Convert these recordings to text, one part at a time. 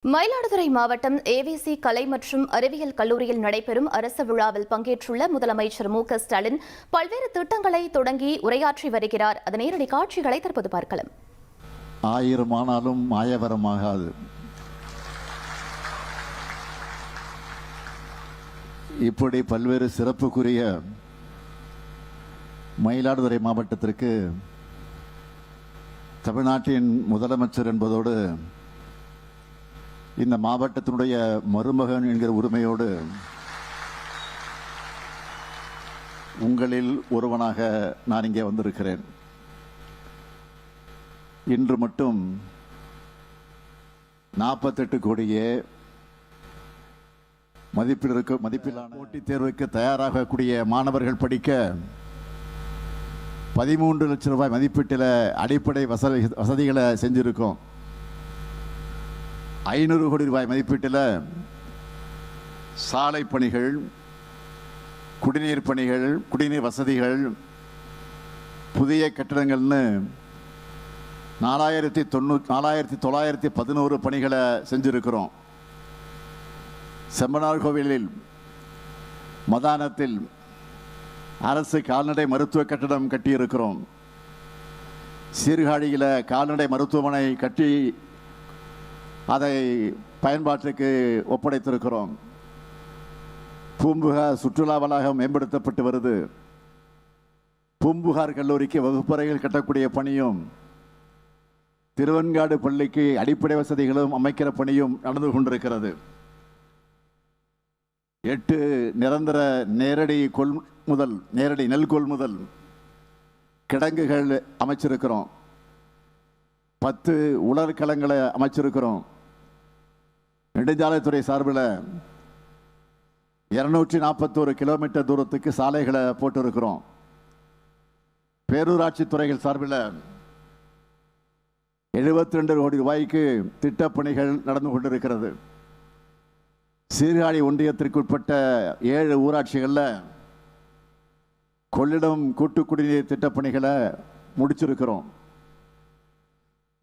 மயிலாடுதுறை மாவட்டம் ஏவிசி கலை மற்றும் அறிவியல் கல்லூரியில் நடைபெறும் அரசு விழாவில் பங்கேற்றுள்ள முதலமைச்சர் மு க ஸ்டாலின் பல்வேறு திட்டங்களை தொடங்கி உரையாற்றி வருகிறார். அதன் நேரடி காட்சிகளை தற்போது பார்க்கலாம். ஆயிரம் ஆனாலும் மாயவரமாகாது. இப்படி பல்வேறு சிறப்புக்குரிய மயிலாடுதுறை மாவட்டத்திற்கு தமிழ்நாட்டின் முதலமைச்சர் என்பதோடு இந்த மாவட்டத்தினுடைய மருமகன் என்கிற உரிமையோடு உங்களில் ஒருவனாக நான் இங்கே வந்திருக்கிறேன். இன்று மட்டும் 48 கோடியே மதிப்பிலான போட்டித் தேர்வுக்கு தயாராகக்கூடிய மாணவர்கள் படிக்க 13 லட்சம் ரூபாய் மதிப்பீட்டில் அடிப்படை வசதிகளை செஞ்சிருக்கோம். 500 கோடி ரூபாய் மதிப்பீட்டில் சாலை பணிகள், குடிநீர் பணிகள், குடிநீர் வசதிகள், புதிய கட்டிடங்கள்னு 4911 பணிகளை செஞ்சிருக்கிறோம். செம்பனார் கோவிலில் மதானத்தில் அரசு கால்நடை மருத்துவ கட்டிடம் கட்டியிருக்கிறோம். சீர்காழியில் கால்நடை மருத்துவமனை கட்டி அதை பயன்பாட்டுக்கு ஒப்படைத்திருக்கிறோம். பூம்புகார் சுற்றுலா வளாகம் மேம்படுத்தப்பட்டு வருது. பூம்புகார் கல்லூரிக்கு வகுப்பறைகள் கட்டக்கூடிய பணியும், திருவெண்காடு பள்ளிக்கு அடிப்படை வசதிகளும் அமைக்கிற பணியும் நடந்து கொண்டிருக்கிறது. 8 நிரந்தர நேரடி நெல் கொள்முதல் கிடங்குகள் அமைச்சிருக்கிறோம். 10 உலர்களங்களை அமைச்சிருக்கிறோம். நெடுஞ்சாலைத்துறை சார்பில் 241 கிலோமீட்டர் தூரத்துக்கு சாலைகளை போட்டிருக்கிறோம். பேரூராட்சி துறைகள் சார்பில் 72 கோடி ரூபாய்க்கு திட்டப்பணிகள் நடந்து கொண்டிருக்கிறது. சீர்காழி ஒன்றியத்திற்குட்பட்ட 7 ஊராட்சிகளில் கொள்ளிடம் கூட்டு குடிநீர் திட்டப்பணிகளை முடிச்சிருக்கிறோம்.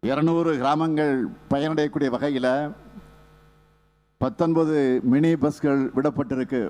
200 கிராமங்கள் பயனடையக்கூடிய வகையில் 19 மினி பஸ்கள் விடப்பட்டிருக்கு.